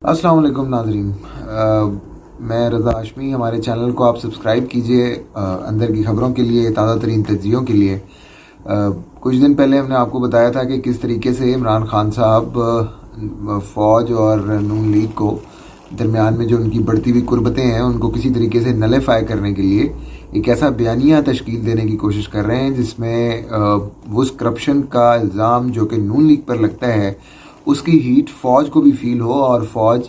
अस्सलाम वालेकुम नाज़रीन, मैं रज़ा हाशमी। हमारे चैनल को आप सब्सक्राइब कीजिए अंदर की ख़बरों के लिए, ताज़ा तरीन तज्ज़ियों के लिए। कुछ दिन पहले हमने आपको बताया था कि किस तरीके से इमरान खान साहब फ़ौज और नून लीग को दरमियान में जो उनकी बढ़ती हुई कुर्बतें हैं उनको किसी तरीके से नलेफाई करने के लिए एक ऐसा बयानिया तश्कील देने की कोशिश कर रहे हैं जिसमें उस करप्शन का इल्ज़ाम जो कि नून लीग पर लगता है उसकी हीट फ़ौज को भी फील हो और फ़ौज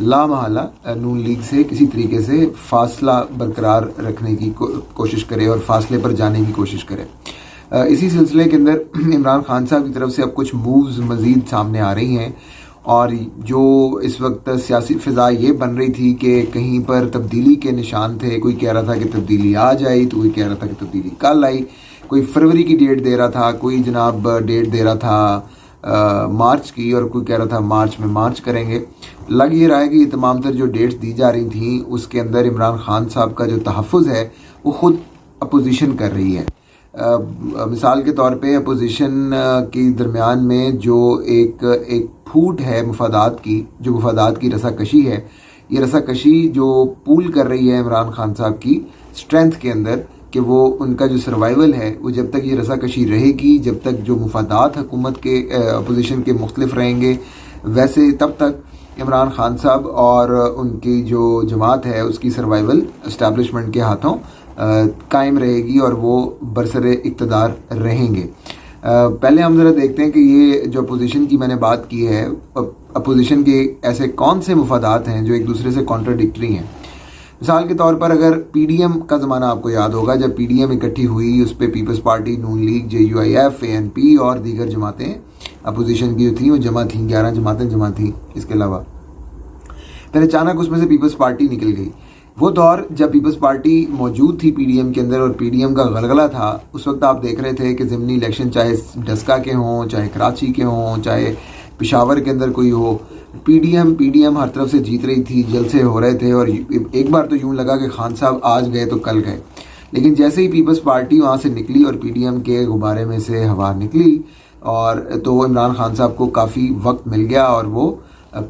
लामहला नून लीग से किसी तरीके से फासला बरकरार रखने की कोशिश करे और फासले पर जाने की कोशिश करे। इसी सिलसिले के अंदर इमरान खान साहब की तरफ से अब कुछ मूव्स मज़ीद सामने आ रही हैं और जो इस वक्त सियासी फ़िज़ा ये बन रही थी कि कहीं पर तब्दीली के निशान थे। कोई कह रहा था कि तब्दीली आज आई, तो कोई कह रहा था कि तब्दीली कल आई, कोई फरवरी की डेट दे रहा था, कोई जनाब डेट दे रहा था मार्च की, और कोई कह रहा था मार्च में मार्च करेंगे। लग ये रहा है कि ये तमाम तर जो डेट्स दी जा रही थी उसके अंदर इमरान खान साहब का जो तहफ़्फ़ुज़ है वो ख़ुद अपोजिशन कर रही है। मिसाल के तौर पे अपोजिशन के दरमियान में जो एक फूट है मफादात की, जो मफादात की रसाकशी है, ये रसाकशी जो पूल कर रही है इमरान खान साहब की स्ट्रेंथ के अंदर कि वो उनका जो सर्वाइवल है वो जब तक ये रसाकशी रहेगी, जब तक जो मुफादात हुकूमत के अपोजिशन के मुख्तलिफ रहेंगे, वैसे तब तक इमरान खान साहब और उनकी जो जमात है उसकी सर्वाइवल इस्टेब्लिशमेंट के हाथों कायम रहेगी और वो बरसरे इक़्तिदार रहेंगे। पहले हम ज़रा देखते हैं कि ये जो अपोजिशन की मैंने बात की है, अपोजिशन के ऐसे कौन से मुफादात हैं जो एक दूसरे से कॉन्ट्राडिक्टरी हैं। मिसाल के तौर पर अगर पीडीएम का ज़माना आपको याद होगा, जब पीडीएम इकट्ठी हुई उस पर पीपल्स पार्टी, नून लीग, JUIF, ANP और दीगर जमातें अपोजिशन की थी, वो जमा थी, 11 जमातें जमा थी। इसके अलावा फिर अचानक उसमें से पीपल्स पार्टी निकल गई। वो दौर जब पीपल्स पार्टी मौजूद थी पीडीएम के अंदर और पीडीएम का गलगला था, उस वक्त आप देख रहे थे कि ज़िमनी इलेक्शन चाहे डस्का के हों, चाहे कराची के हों, चाहे पेशावर के अंदर कोई हो, पीडीएम हर तरफ से जीत रही थी, जलसे हो रहे थे। और एक बार तो यूं लगा कि खान साहब आज गए तो कल गए। लेकिन जैसे ही पीपल्स पार्टी वहाँ से निकली और पीडीएम के गुब्बारे में से हवा निकली, और तो इमरान खान साहब को काफ़ी वक्त मिल गया और वो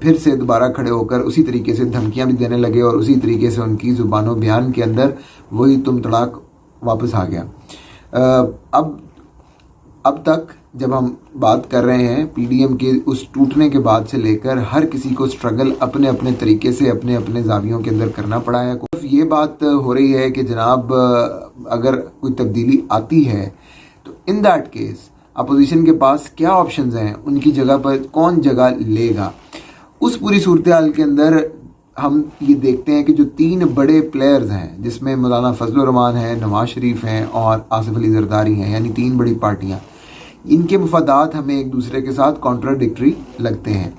फिर से दोबारा खड़े होकर उसी तरीके से धमकियाँ भी देने लगे और उसी तरीके से उनकी ज़ुबान व बयान के अंदर वही तुम तड़ाक वापस आ गया। अब तक जब हम बात कर रहे हैं पीडीएम के उस टूटने के बाद से लेकर, हर किसी को स्ट्रगल अपने अपने तरीके से अपने अपने जावियों के अंदर करना पड़ा है। ये बात हो रही है कि जनाब अगर कोई तब्दीली आती है तो इन दैट केस अपोजिशन के पास क्या ऑप्शंस हैं, उनकी जगह पर कौन जगह लेगा। उस पूरी सूरत हाल के अंदर हम ये देखते हैं कि जो 3 बड़े प्लेयर्स हैं, जिसमें मौलाना फजलुर रहमान हैं, नवाज शरीफ हैं और आसिफ अली जरदारी हैं, यानी 3 बड़ी पार्टियाँ, इनके मुफादात हमें एक दूसरे के साथ कॉन्ट्राडिक्टरी लगते हैं।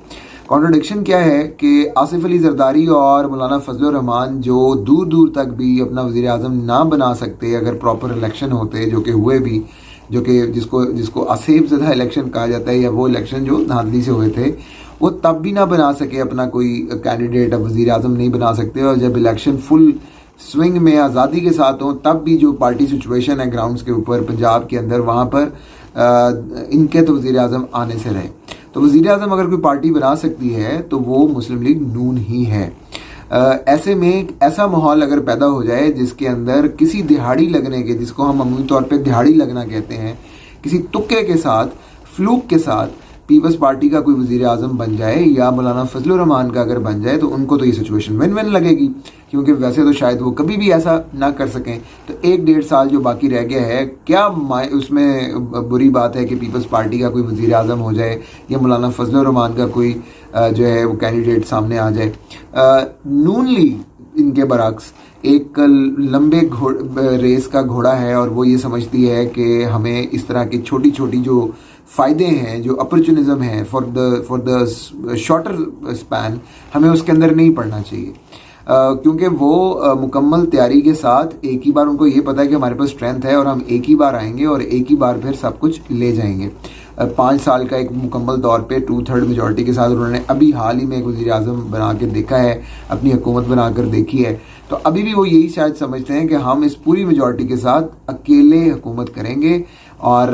कॉन्ट्राडिक्शन क्या है कि आसिफ अली जरदारी और मौलाना फजलुर रहमान जो दूर दूर तक भी अपना वज़ीर आज़म ना बना सकते अगर प्रॉपर इलेक्शन होते, जो कि हुए भी, जो कि जिसको असेब ज़दा इलेक्शन कहा जाता है, या वो इलेक्शन जो धांधली से हुए थे, वो तब भी ना बना सके अपना कोई कैंडिडेट, अब वज़ीर आज़म नहीं बना सकते। और जब इलेक्शन फुल स्विंग में आज़ादी के साथ हो तब भी जो पार्टी सिचुएशन है ग्राउंड्स के ऊपर पंजाब के अंदर, वहाँ पर इनके तो वज़ीर आज़म आने से रहे। तो वज़ीर आज़म अगर कोई पार्टी बना सकती है तो वो मुस्लिम लीग नून ही है। ऐसे में एक ऐसा माहौल अगर पैदा हो जाए जिसके अंदर किसी दिहाड़ी लगने के, जिसको हम अमूमी तौर पे दिहाड़ी लगना कहते हैं, किसी तुक्के के साथ, फ्लूक के साथ पीपल्स पार्टी का कोई वज़ीर आज़म बन जाए या मौलाना फजलुर रहमान का अगर बन जाए, तो उनको तो ये सिचुएशन विन विन लगेगी, क्योंकि वैसे तो शायद वो कभी भी ऐसा ना कर सकें। तो 1-1.5 साल जो बाकी रह गया है, क्या उसमें बुरी बात है कि पीपल्स पार्टी का कोई वज़ीर आज़म हो जाए या मौलाना फजलुर रहमान का कोई जो है वो कैंडिडेट सामने आ जाए। नून लीग इनके बरक्स एक लंबे रेस का घोड़ा है और वो ये समझती है कि हमें इस तरह की छोटी छोटी जो फ़ायदे हैं, जो अपॉर्चुनिज्म है फॉर द शॉर्टर स्पैन, हमें उसके अंदर नहीं पड़ना चाहिए, क्योंकि वो मुकम्मल तैयारी के साथ एक ही बार, उनको ये पता है कि हमारे पास स्ट्रेंथ है और हम एक ही बार आएंगे और एक ही बार फिर सब कुछ ले जाएंगे। 5 साल का एक मुकम्मल तौर पे 2/3 मेजॉरिटी के साथ उन्होंने अभी हाल ही में एक वज़ीर आज़म बना के देखा है, अपनी हुकूमत बना कर देखी है। तो अभी भी वो यही शायद समझते हैं कि हम इस पूरी मेजॉरिटी के साथ अकेले हुकूमत करेंगे اور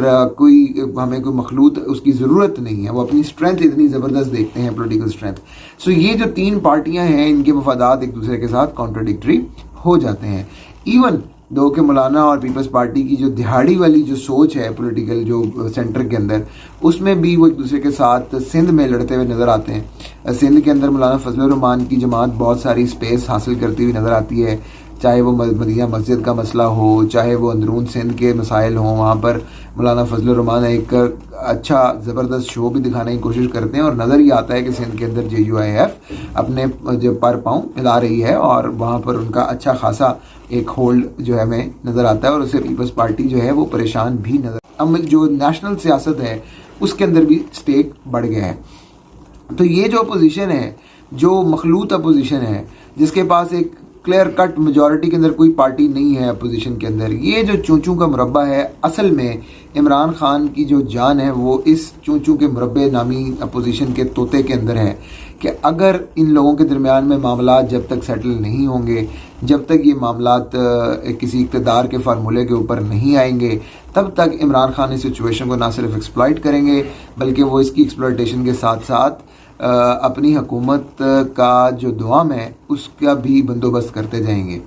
ہمیں کوئی مخلوط اس کی ضرورت نہیں ہے. وہ اپنی اسٹرینتھ اتنی زبردست دیکھتے ہیں, پولیٹیکل اسٹرینتھ. سو یہ جو 3 پارٹیاں ہیں ان کے مفادات ایک دوسرے کے ساتھ کانٹراڈکٹری ہو جاتے ہیں. ایون دو کہ مولانا اور پیپلز پارٹی کی جو دہاڑی والی جو سوچ ہے پولیٹیکل جو سینٹر کے اندر, اس میں بھی وہ ایک دوسرے کے ساتھ سندھ میں لڑتے ہوئے نظر آتے ہیں. سندھ کے اندر مولانا فضل الرحمان کی جماعت بہت ساری اسپیس حاصل کرتی ہوئی نظر آتی ہے, چاہے وہ مدینہ مسجد کا مسئلہ ہو, چاہے وہ اندرون سندھ کے مسائل ہوں. وہاں پر مولانا فضل الرحمان ایک اچھا زبردست شو بھی دکھانے کی کوشش کرتے ہیں, اور نظر یہ آتا ہے کہ سندھ کے اندر JUIF اپنے جو پر پاؤں ملا رہی ہے, اور وہاں پر ان کا اچھا خاصا ایک ہولڈ جو ہے ہمیں نظر آتا ہے, اور اسے پیپلز پارٹی جو ہے وہ پریشان بھی نظر. جو نیشنل سیاست ہے اس کے اندر بھی اسٹیک بڑھ گیا ہے. تو یہ جو اپوزیشن ہے, جو مخلوط اپوزیشن ہے, جس کے پاس ایک کلیئر کٹ میجورٹی کے اندر کوئی پارٹی نہیں ہے اپوزیشن کے اندر, یہ جو چونچوں کا مربع ہے, اصل میں عمران خان کی جو جان ہے وہ اس چونچوں کے مربع نامی اپوزیشن کے طوطے کے اندر ہے, کہ اگر ان لوگوں کے درمیان میں معاملات جب تک سیٹل نہیں ہوں گے, جب تک یہ معاملات کسی اقتدار کے فارمولے کے اوپر نہیں آئیں گے, تب تک عمران خان اس سچویشن کو نہ صرف ایکسپلائٹ کریں گے بلکہ وہ اس کی ایکسپلائٹیشن کے ساتھ ساتھ اپنی حکومت کا جو دوام ہے اس کا بھی بندوبست کرتے جائیں گے.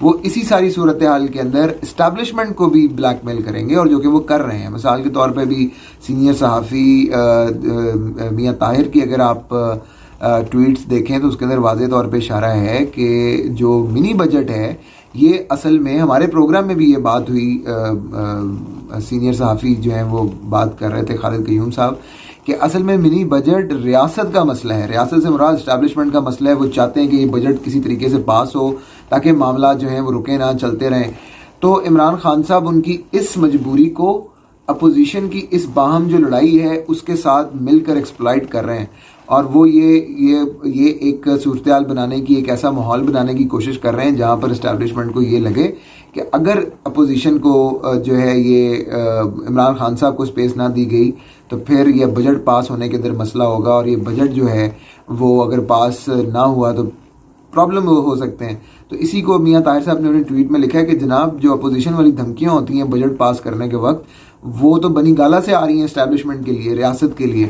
وہ اسی ساری صورتحال کے اندر اسٹیبلشمنٹ کو بھی بلیک میل کریں گے, اور جو کہ وہ کر رہے ہیں. مثال کے طور پہ بھی سینئر صحافی میاں طاہر کی اگر آپ ٹویٹس دیکھیں تو اس کے اندر واضح طور پہ اشارہ ہے کہ جو منی بجٹ ہے یہ اصل میں, ہمارے پروگرام میں بھی یہ بات ہوئی, سینئر صحافی جو ہیں وہ بات کر رہے تھے, خالد قیوم صاحب, کہ اصل میں منی بجٹ ریاست کا مسئلہ ہے. ریاست سے مراد اسٹیبلشمنٹ کا مسئلہ ہے. وہ چاہتے ہیں کہ یہ بجٹ کسی طریقے سے پاس ہو تاکہ معاملات جو ہیں وہ رکے نہ, چلتے رہیں. تو عمران خان صاحب ان کی اس مجبوری کو اپوزیشن کی اس باہم جو لڑائی ہے اس کے ساتھ مل کر ایکسپلائٹ کر رہے ہیں, اور وہ یہ ایک صورتحال بنانے کی, ایک ایسا ماحول بنانے کی کوشش کر رہے ہیں جہاں پر اسٹیبلشمنٹ کو یہ لگے کہ اگر اپوزیشن کو جو ہے یہ عمران خان صاحب کو سپیس نہ دی گئی تو پھر یہ بجٹ پاس ہونے کے اندر مسئلہ ہوگا, اور یہ بجٹ جو ہے وہ اگر پاس نہ ہوا تو پرابلم ہو سکتے ہیں. تو اسی کو میاں طاہر صاحب نے اپنے ٹویٹ میں لکھا ہے کہ جناب جو اپوزیشن والی دھمکیاں ہوتی ہیں بجٹ پاس کرنے کے وقت, وہ تو بنی گالہ سے آ رہی ہیں اسٹیبلشمنٹ کے لیے, ریاست کے لیے.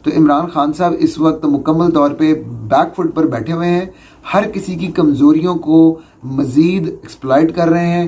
تو عمران خان صاحب اس وقت مکمل طور پہ بیک فٹ پر بیٹھے ہوئے ہیں, ہر کسی کی کمزوریوں کو مزید ایکسپلائٹ کر رہے ہیں,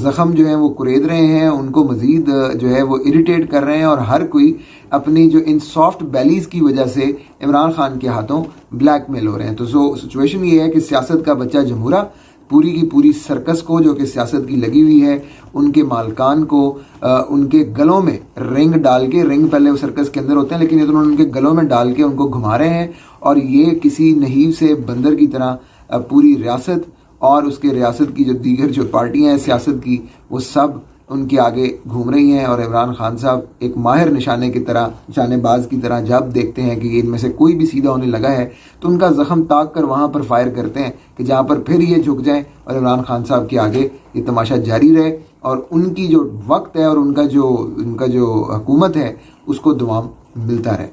زخم جو ہیں وہ کرید رہے ہیں, ان کو مزید جو ہے وہ اریٹیٹ کر رہے ہیں, اور ہر کوئی اپنی جو ان سافٹ بیلیز کی وجہ سے عمران خان کے ہاتھوں بلیک میل ہو رہے ہیں. تو سچویشن یہ ہے کہ سیاست کا بچہ جمہورہ پوری کی پوری سرکس کو جو کہ سیاست کی لگی ہوئی ہے, ان کے مالکان کو ان کے گلوں میں رنگ ڈال کے, رنگ پہلے وہ سرکس کے اندر ہوتے ہیں لیکن یہ تو ان کے گلوں میں ڈال کے ان کو گھما رہے ہیں, اور یہ کسی نحیف سے بندر کی طرح پوری ریاست اور اس کے ریاست کی جو دیگر جو پارٹیاں ہیں سیاست کی, وہ سب ان کے آگے گھوم رہی ہیں. اور عمران خان صاحب ایک ماہر نشانے کی طرح, نشانے باز کی طرح جب دیکھتے ہیں کہ ان میں سے کوئی بھی سیدھا ہونے لگا ہے تو ان کا زخم تاک کر وہاں پر فائر کرتے ہیں کہ جہاں پر پھر یہ جھک جائیں اور عمران خان صاحب کے آگے یہ تماشا جاری رہے, اور ان کی جو وقت ہے اور ان کا جو حکومت ہے اس کو دوام ملتا رہے.